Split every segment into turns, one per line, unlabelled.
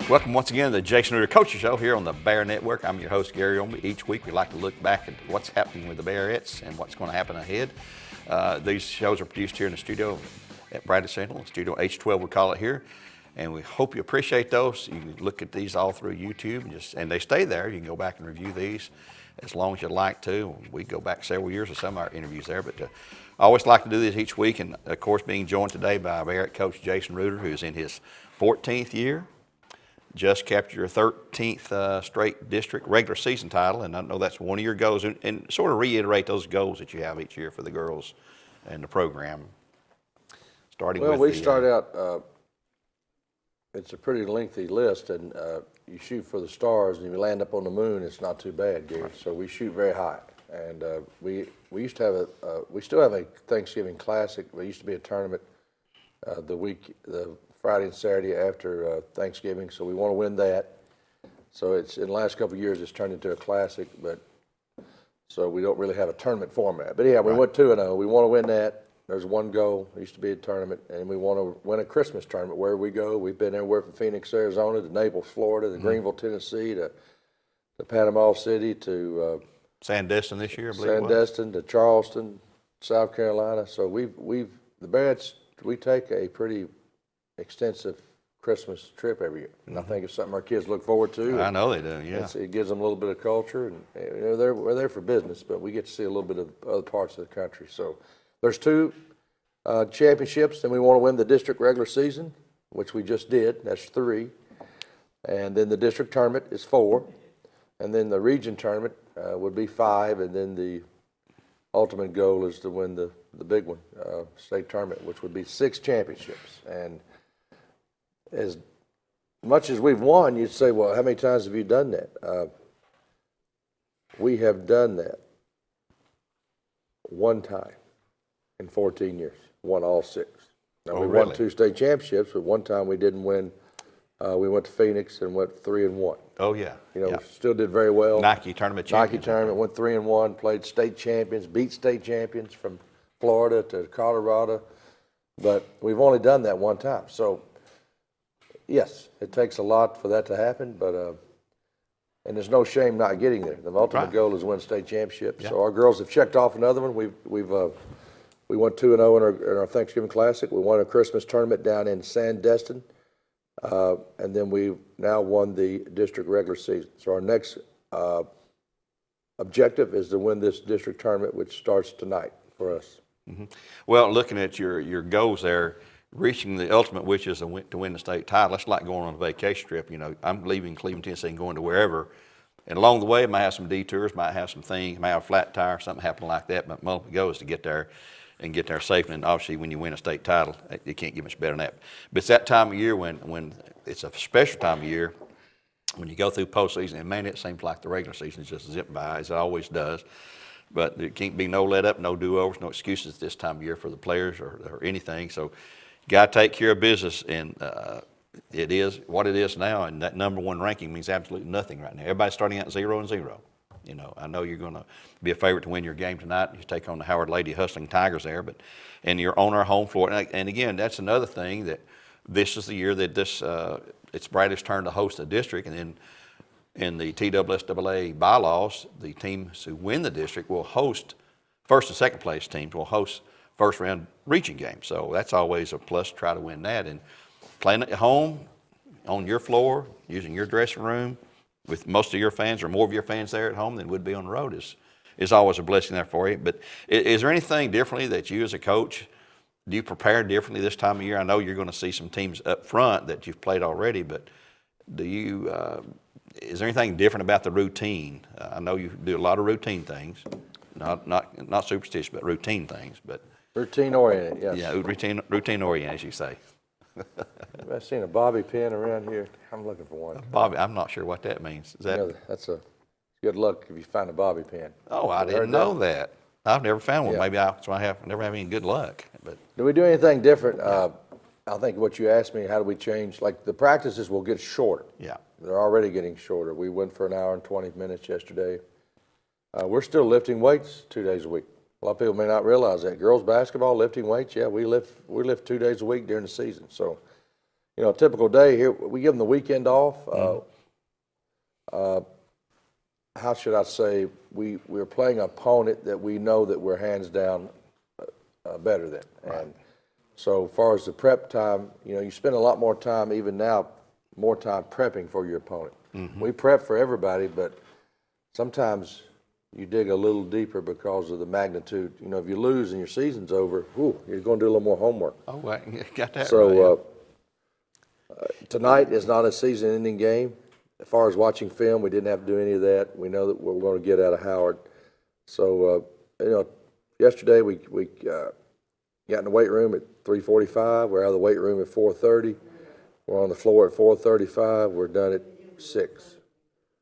Welcome once again to the Jason Reuter Coaching Show here on the Bear Network. I'm your host, Gary Ownbey. Each week we like to look back at what's happening with the Bearettes and what's going to happen ahead. These shows are produced here in the studio at Bradley Central, Studio H12 we call it here. And we hope you appreciate those. You can look at these all through YouTube and they stay there. You can go back and review these as long as you'd like to. We go back several years of some of our interviews there, but I always like to do this each week, and of course being joined today by Bearett coach Jason Reuter, who's in his 14th year. Just captured your 13th straight district regular season title, and I know that's one of your goals, and sort of reiterate those goals that you have each year for the girls and the program.
We start out, it's a pretty lengthy list, and you shoot for the stars, and if you land up on the moon, it's not too bad, Gary. Right. So we shoot very high, and we used to have we still have a Thanksgiving Classic. There used to be a tournament the Friday and Saturday after Thanksgiving, so we want to win that. So it's in the last couple of years it's turned into a classic, but so we don't really have a tournament format. But yeah, we went 2-0. We want to win that. There's one goal. It used to be a tournament, and we want to win a Christmas tournament where we go. We've been everywhere from Phoenix, Arizona, to Naples, Florida, to Greenville, Tennessee, to Panama City, to
Sandestin this year, I believe.
Sandestin, to Charleston, South Carolina. So the Bearetts, we take a pretty extensive Christmas trip every year, and I think it's something our kids look forward to.
I know they do. Yeah,
it gives them a little bit of culture, and we're there for business, but we get to see a little bit of other parts of the country. So there's 2 championships, and we want to win the district regular season, which we just did. That's 3, and then the district tournament is 4, and then the region tournament would be 5, and then the ultimate goal is to win the big one, state tournament, which would be 6 championships. And as much as we've won, you'd say, well, how many times have you done that? We have done that one time in 14 years, won all 6. Now, we won 2 state championships, but one time we didn't win. We went to Phoenix and went 3-1.
Oh, yeah.
We still did very well.
Nike tournament champions.
Nike tournament, went 3-1, played state champions, beat state champions from Florida to Colorado. But we've only done that one time. So, yes, it takes a lot for that to happen, but and there's no shame not getting there. The ultimate goal is win state championship. Yeah. So our girls have checked off another one. We went 2-0 in our Thanksgiving Classic. We won a Christmas tournament down in Sandestin, and then we now won the district regular season. So our next objective is to win this district tournament, which starts tonight for us.
Mm-hmm. Well, looking at your goals there, reaching the ultimate, which is to win the state title. That's like going on a vacation trip. I'm leaving Cleveland, Tennessee, and going to wherever. And along the way, it might have some detours, might have some things, might have a flat tire, something happen like that. But my goal is to get there and get there safely. And obviously, when you win a state title, you can't get much better than that. But it's that time of year when it's a special time of year when you go through postseason. And man, it seems like the regular season is just zip by, as it always does. But there can't be no let up, no do-overs, no excuses this time of year for the players or anything. So got to take care of business, and it is what it is now, and that number 1 ranking means absolutely nothing right now. Everybody's starting out 0-0. I know you're going to be a favorite to win your game tonight. You take on the Howard Lady Hustling Tigers there, and you're on our home floor. And again, that's another thing, that this is the year that it's Bradley's turn to host the district, and then in the TSSAA bylaws, the teams who win the district will host, first and second place teams will host first round region games. So that's always a plus to try to win that. And playing at home, on your floor, using your dressing room, with most of your fans or more of your fans there at home than would be on the road is always a blessing there for you. But is there anything differently that you as a coach, do you prepare differently this time of year? I know you're going to see some teams up front that you've played already, but do you, is there anything different about the routine? I know you do a lot of routine things, not superstitious, but routine things. But
routine oriented, yes.
Yeah, routine oriented, as you say.
I've seen a bobby pin around here. I'm looking for one.
Bobby, I'm not sure what that means. Is that?
That's a good luck if you find a bobby pin.
Oh, I didn't know that. I've never found one. Yeah. Maybe that's why I never have any good luck. But
do we do anything different? I think what you asked me, how do we change? Like the practices will get shorter.
Yeah.
They're already getting shorter. We went for an hour and 20 minutes yesterday. We're still lifting weights 2 days a week. A lot of people may not realize that. Girls basketball, lifting weights, yeah, we lift 2 days a week during the season. So, you know, a typical day here, we give them the weekend off. How should I say? We're playing an opponent that we know that we're hands down better than.
Right.
And so as far as the prep time, you know, you spend a lot more time, even now, more time prepping for your opponent. We prep for everybody, but sometimes you dig a little deeper because of the magnitude. You know, if you lose and your season's over, whew, you're going to do a little more homework.
Oh, right. Got that right.
So tonight is not a season-ending game. As far as watching film, we didn't have to do any of that. We know that we're going to get out of Howard. So, you know, yesterday we got in the weight room at 3:45. We're out of the weight room at 4:30. We're on the floor at 4:35. We're done at 6.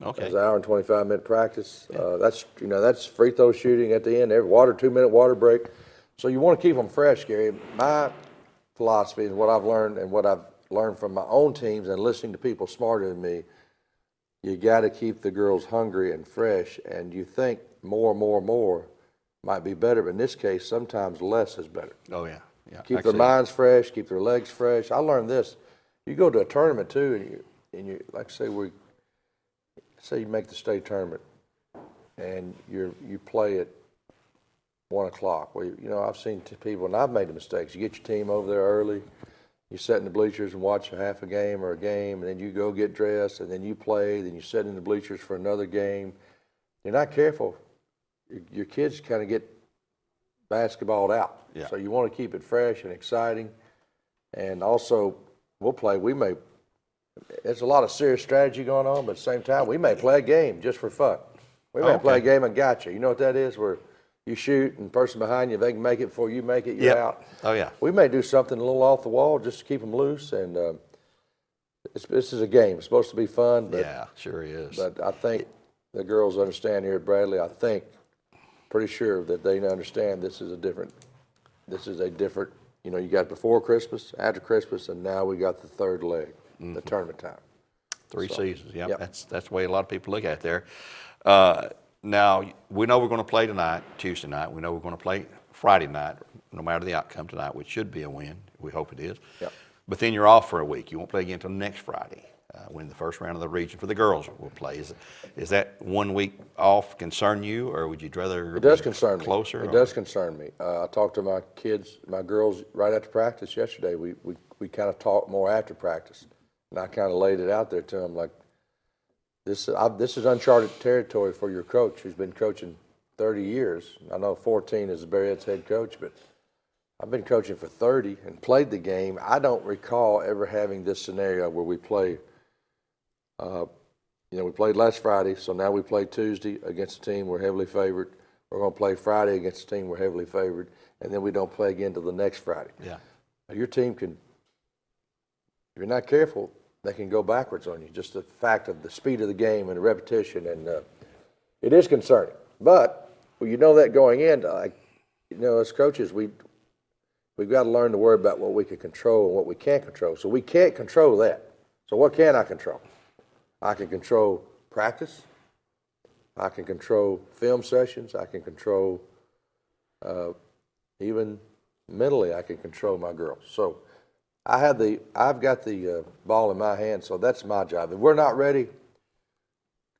Okay.
It's an hour and 25-minute practice. That's free throw shooting at the end. Every 2-minute water break. So you want to keep them fresh, Gary. My philosophy and what I've learned and what I've learned from my own teams and listening to people smarter than me, you got to keep the girls hungry and fresh. And you think more might be better, but in this case, sometimes less is better.
Oh yeah, yeah.
Keep their minds fresh, keep their legs fresh. I learned this. You go to a tournament too, and you like say you make the state tournament, and you play at 1 o'clock. Well, you know, I've seen people, and I've made the mistakes. You get your team over there early, you sit in the bleachers and watch half a game or a game, and then you go get dressed, and then you play, then you sit in the bleachers for another game. You're not careful. Your kids kind of get basketballed out.
Yeah.
So you want to keep it fresh and exciting. And also, there's a lot of serious strategy going on, but at the same time, we may play a game just for fun. We may play a game of gotcha. You know what that is? Where you shoot and the person behind you, if they can make it before you make it, you're out.
Oh, yeah.
We may do something a little off the wall just to keep them loose. And this is a game. It's supposed to be fun. But,
yeah, sure is.
But I think the girls understand here at Bradley, pretty sure that they understand this is a different, you know, you got before Christmas, after Christmas, and now we got the third leg, the tournament time.
3 seasons, yeah.
Yep.
That's the way a lot of people look at it there. Now, we know we're going to play tonight, Tuesday night. We know we're going to play Friday night, no matter the outcome tonight, which should be a win. We hope it is.
Yep.
But then you're off for a week. You won't play again until next Friday, when the first round of the region for the girls will play. Is that 1 week off concern you, or would you rather
it does concern
closer?
Me. It does concern me. I talked to my kids, my girls, right after practice yesterday. We kind of talked more after practice, and I kind of laid it out there to them like, this is uncharted territory for your coach who's been coaching 30 years. I know 14 is Barrett's head coach, but I've been coaching for 30 and played the game. I don't recall ever having this scenario where we play. We played last Friday, so now we play Tuesday against a team we're heavily favored. We're going to play Friday against a team we're heavily favored, and then we don't play again until the next Friday.
Yeah.
Now, your team can, if you're not careful, they can go backwards on you. Just the fact of the speed of the game and the repetition, and it is concerning. But you know that going in, as coaches, we've got to learn to worry about what we can control and what we can't control. So we can't control that. So what can I control? I can control practice. I can control film sessions. I can control, even mentally, I can control my girls. So I've got the ball in my hand, so that's my job. If we're not ready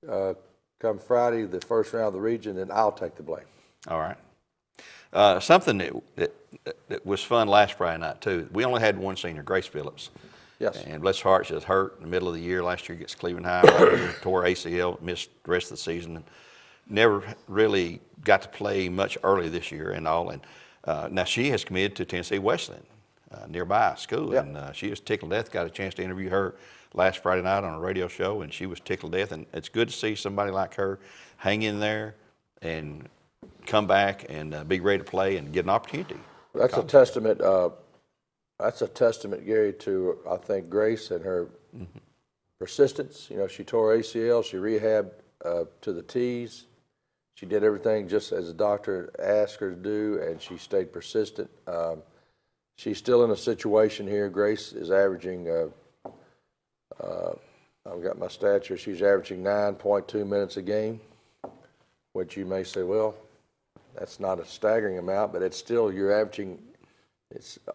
come Friday, the first round of the region, then I'll take the blame.
All right. Something that was fun last Friday night, too. We only had one senior, Grace Phillips.
Yes.
And bless her heart, she was hurt in the middle of the year. Last year against Cleveland High, tore ACL, missed the rest of the season, and never really got to play much early this year and all. And now she has committed to Tennessee Wesleyan, nearby school,
Yep.
and she was tickled to death. Got a chance to interview her last Friday night on a radio show, and she was tickled to death. And it's good to see somebody like her hang in there and come back and be ready to play and get an opportunity.
That's a testament. That's a testament, Gary, to I think Grace and her persistence. You know, she tore ACL. She rehabbed to the T's. She did everything just as the doctor asked her to do, and she stayed persistent. She's still in a situation here. Grace is averaging. I've got my stats here. She's averaging 9.2 minutes a game, which you may say, well, that's not a staggering amount, but it's still you're averaging.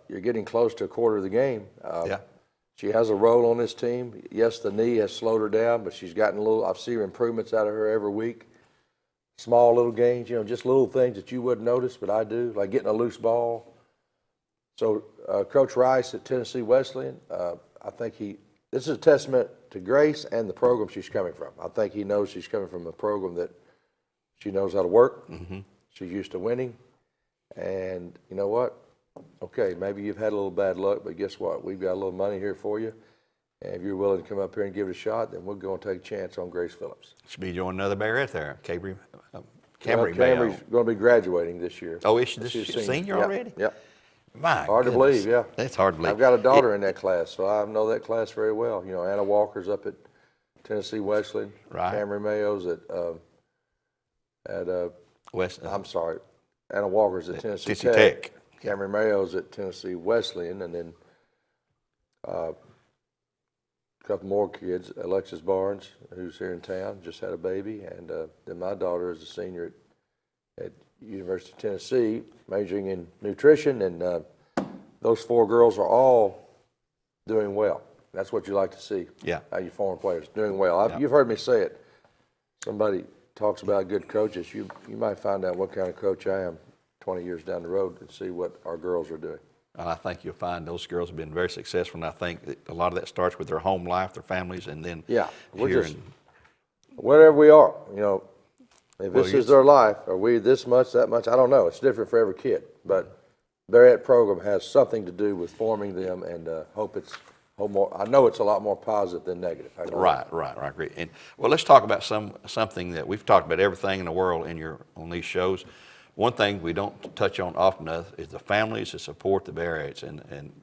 You're getting close to a quarter of the game.
Yeah.
She has a role on this team. Yes, the knee has slowed her down, but she's gotten a little, I've seen improvements out of her every week. Small little gains, just little things that you wouldn't notice, but I do, like getting a loose ball. So Coach Rice at Tennessee Wesleyan, I think this is a testament to Grace and the program she's coming from. I think he knows she's coming from a program that she knows how to work. Mm-hmm. She's used to winning. And you know what? Okay, maybe you've had a little bad luck, but guess what? We've got a little money here for you. And if you're willing to come up here and give it a shot, then we're going to take a chance on Grace Phillips.
Should be joining another Bearette there, Camry's
going to be graduating this year.
Oh, is she senior already?
Yep.
My
hard
goodness.
to believe, yeah.
That's hard to believe.
I've got a daughter in that class, so I know that class very well. Anna Walker's up at Tennessee Wesleyan.
Right.
Camry Mayo's at
West.
I'm sorry, Anna Walker's at Tennessee
Tech.
Camry Mayo's at Tennessee Wesleyan, and then a couple more kids. Alexis Barnes, who's here in town, just had a baby, and then my daughter is a senior at University of Tennessee, majoring in nutrition, and those 4 girls are all doing well. That's what you like to see.
Yeah.
Your former players doing well. You've heard me say it. Somebody talks about good coaches. You might find out what kind of coach I am 20 years down the road and see what our girls are doing.
I think you'll find those girls have been very successful, and I think that a lot of that starts with their home life, their families, and then
wherever we are, if this is their life, are we this much, that much? I don't know. It's different for every kid, but Bearette program has something to do with forming them, and I know it's a lot more positive than negative.
Right, I agree. And well, let's talk about something that we've talked about everything in the world on these shows. One thing we don't touch on often enough is the families that support the Bearettes, and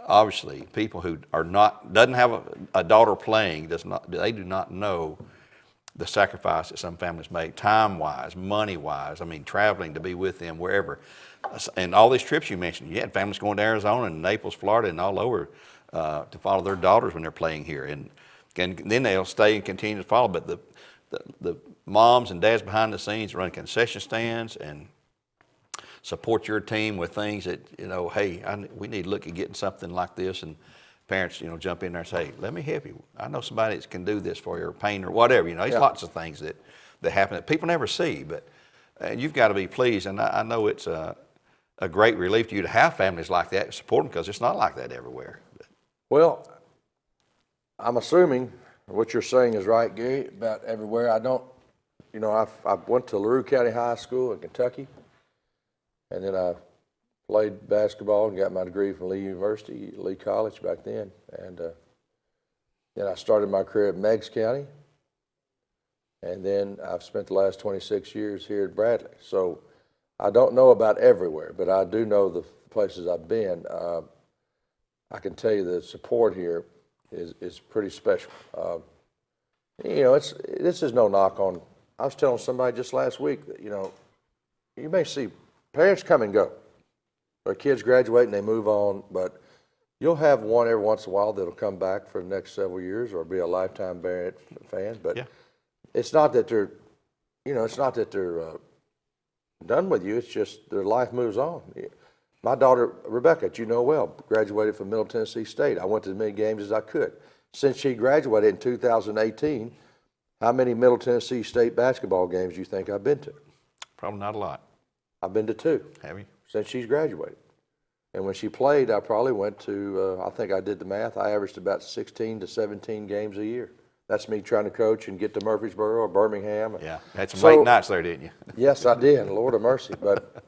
obviously people who doesn't have a daughter playing they do not know the sacrifice that some families make, time-wise, money-wise. I mean, traveling to be with them wherever, and all these trips you mentioned. You had families going to Arizona and Naples, Florida, and all over to follow their daughters when they're playing here, and then they'll stay and continue to follow. But the moms and dads behind the scenes run concession stands and support your team with things that, hey, we need to look at getting something like this, and parents, jump in there and say, let me help you. I know somebody that can do this for you, or paint, or whatever. There's lots of things that happen that people never see, but you've got to be pleased, and I know it's a great relief to you to have families like that, support them, because it's not like that everywhere.
Well, I'm assuming what you're saying is right, Gary, about everywhere. I don't, I went to LaRue County High School in Kentucky, and then I played basketball and got my degree from Lee College back then. And then I started my career at Meigs County, and then I've spent the last 26 years here at Bradley. So I don't know about everywhere, but I do know the places I've been. I can tell you the support here is pretty special. This is no knock on. I was telling somebody just last week that you may see parents come and go. Their kids graduate and they move on, but you'll have one every once in a while that'll come back for the next several years or be a lifetime Bearette fan. But it's not that they're, done with you. It's just their life moves on. My daughter, Rebecca, graduated from Middle Tennessee State. I went to as many games as I could. Since she graduated in 2018, how many Middle Tennessee State basketball games do you think I've been to?
Probably not a lot.
I've been to 2.
Have you?
Since she's graduated. And when she played, I probably went to, I think I did the math, I averaged about 16 to 17 games a year. That's me trying to coach and get to Murfreesboro or Birmingham.
Yeah, had some late nights there, didn't you?
Yes, I did, Lord of mercy. But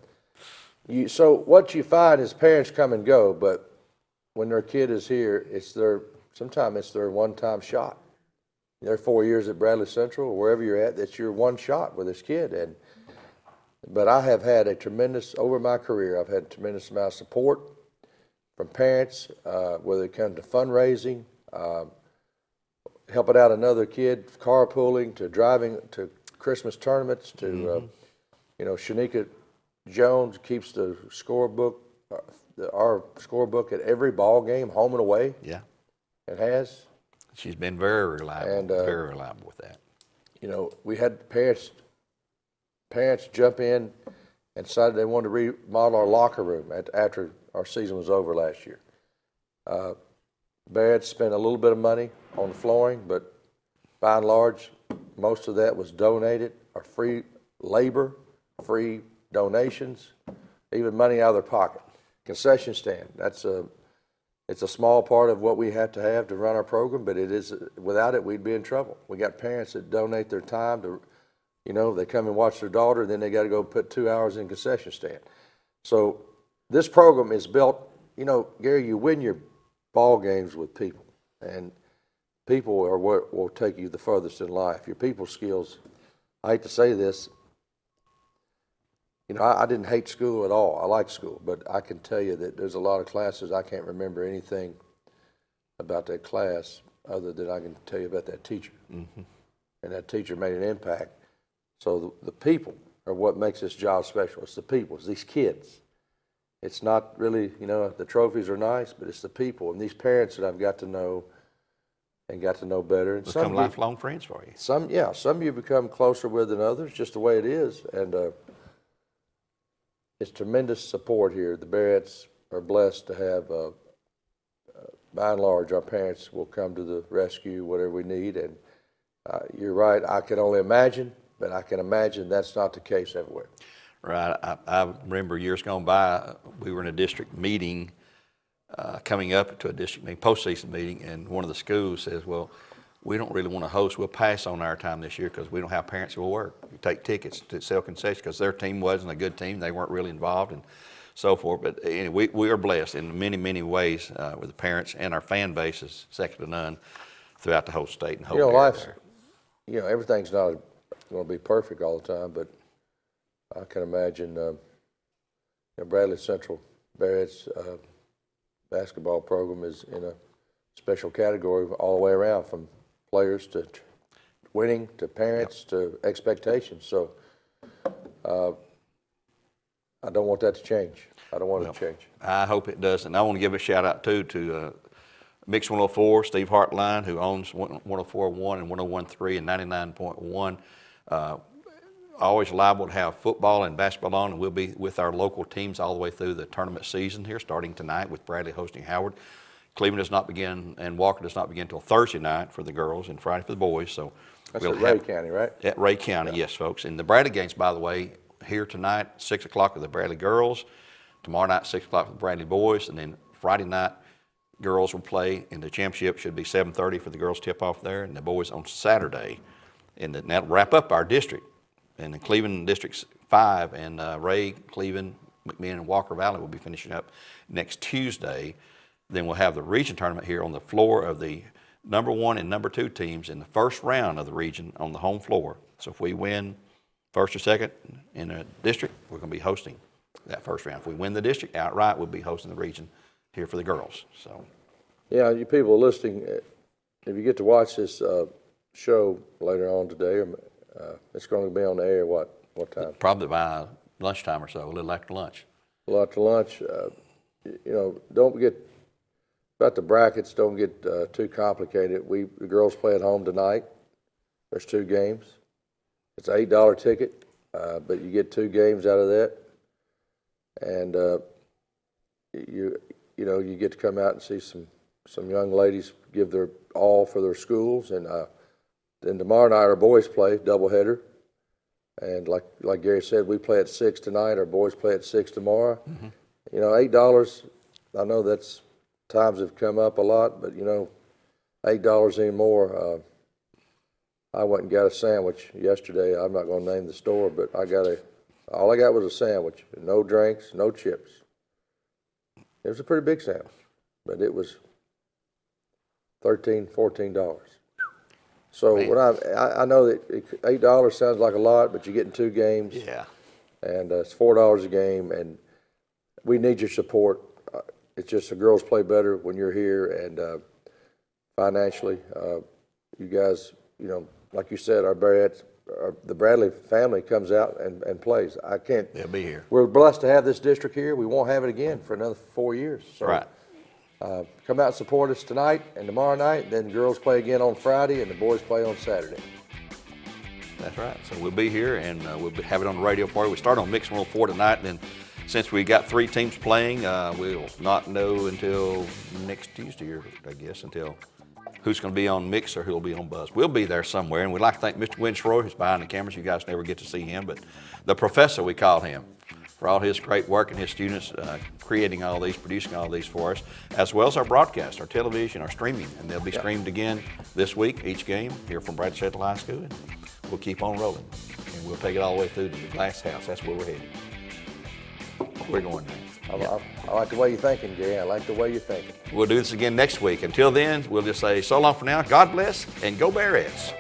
so what you find is parents come and go, but when their kid is here, sometimes it's their one-time shot. They're 4 years at Bradley Central or wherever you're at, that's your one shot with this kid. But I have had over my career, I've had a tremendous amount of support from parents, whether it comes to fundraising, helping out another kid, carpooling, to driving to Christmas tournaments, to, Shanika Jones keeps the scorebook, our scorebook at every ball game, home and away.
Yeah.
It has.
She's been very reliable, very reliable with that.
We had parents jump in and decided they wanted to remodel our locker room after our season was over last year. Barrett spent a little bit of money on the flooring, but by and large, most of that was donated or free labor, free donations, even money out of their pocket. Concession stand, it's a small part of what we have to run our program, but without it, we'd be in trouble. We got parents that donate their time to, they come and watch their daughter, then they got to go put 2 hours in concession stand. So this program is built, Gary, you win your ball games with people, and people are what will take you the furthest in life. Your people skills, I hate to say this, I didn't hate school at all. I like school, but I can tell you that there's a lot of classes I can't remember anything about that class other than I can tell you about that teacher. Mm-hmm. And that teacher made an impact. So the people are what makes this job special. It's the people, it's these kids. It's not really, the trophies are nice, but it's the people and these parents that I've got to know and got to know better. And
become lifelong friends for you.
Some of you become closer with than others, just the way it is. And it's tremendous support here. The Barretts are blessed to have, by and large, our parents will come to the rescue, whatever we need. And you're right, I can only imagine, but I can imagine that's not the case everywhere.
Right. I remember years gone by, we were in a district meeting, coming up to a district meeting, postseason meeting, and one of the schools says, well, we don't really want to host. We'll pass on our time this year because we don't have parents who will work. We take tickets to sell concessions because their team wasn't a good team. They weren't really involved and so forth. But anyway, we are blessed in many, many ways with the parents, and our fan base is second to none throughout the whole state and whole area.
Life's, everything's not going to be perfect all the time, but I can imagine Bradley Central Barrett's basketball program is in a special category all the way around, from players to winning to parents to expectations. So I don't want that to change. I don't want it to change.
I hope it does. And I want to give a shout out too to Mix 104, Steve Hartline, who owns 104.1 and 101.3 and 99.1. Always liable to have football and basketball on, and we'll be with our local teams all the way through the tournament season here, starting tonight with Bradley hosting Howard. Cleveland does not begin, and Walker does not begin until Thursday night for the girls and Friday for the boys. So
that's at Ray County, right?
At Ray County, yes, folks. And the Bradley games, by the way, here tonight, 6 o'clock with the Bradley girls. Tomorrow night, 6 o'clock with the Bradley boys. And then Friday night, girls will play in the championship. Should be 7:30 for the girls tip-off there. And the boys on Saturday. And that'll wrap up our district. And the Cleveland Districts 5 and Ray, Cleveland, McMinn, and Walker Valley will be finishing up next Tuesday. Then we'll have the region tournament here on the floor of the number 1 and number 2 teams in the first round of the region on the home floor. So if we win first or second in a district, we're going to be hosting that first round. If we win the district outright, we'll be hosting the region here for the girls. So,
yeah, you people listening, if you get to watch this show later on today, it's going to be on the air what time?
Probably by lunchtime or so, a little after lunch.
A little after lunch. Don't get about the brackets. Don't get too complicated. The girls play at home tonight. There's 2 games. It's an $8 ticket, but you get 2 games out of that, and you get to come out and see some young ladies give their all for their schools. And then tomorrow night our boys play doubleheader, and like Gary said, we play at 6 tonight. Our boys play at 6 tomorrow. Mm-hmm. $8. I know that's times have come up a lot, but $8 anymore. I went and got a sandwich yesterday. I'm not going to name the store, but all I got was a sandwich, no drinks, no chips. It was a pretty big sandwich, but it was $13, $14. So when I know that $8 sounds like a lot, but you're getting 2 games.
Yeah.
And it's $4 a game, and we need your support. It's just the girls play better when you're here, and financially, you guys, like you said, the Bradley family comes out and plays.
They'll be here.
We're blessed to have this district here. We won't have it again for another 4 years. So,
right.
Come out and support us tonight and tomorrow night. Then the girls play again on Friday, and the boys play on Saturday.
That's right. So we'll be here, and we'll have it on the radio for you. We start on Mix 104 tonight, and then since we got 3 teams playing, we'll not know until next Tuesday, or I guess, until who's going to be on mix or who will be on buzz. We'll be there somewhere, and we'd like to thank Mr. Winsroy, who's behind the cameras. You guys never get to see him, but the professor, we call him, for all his great work and his students creating all these, producing all these for us, as well as our broadcast, our television, our streaming. And they'll be streamed again this week, each game, here from Bradley Central High School. And we'll keep on rolling. And we'll take it all the way through to the glass house. That's where we're headed. We're going now.
I like the way you're thinking, Gary. I like the way you're thinking.
We'll do this again next week. Until then, we'll just say so long for now. God bless, and go Bears.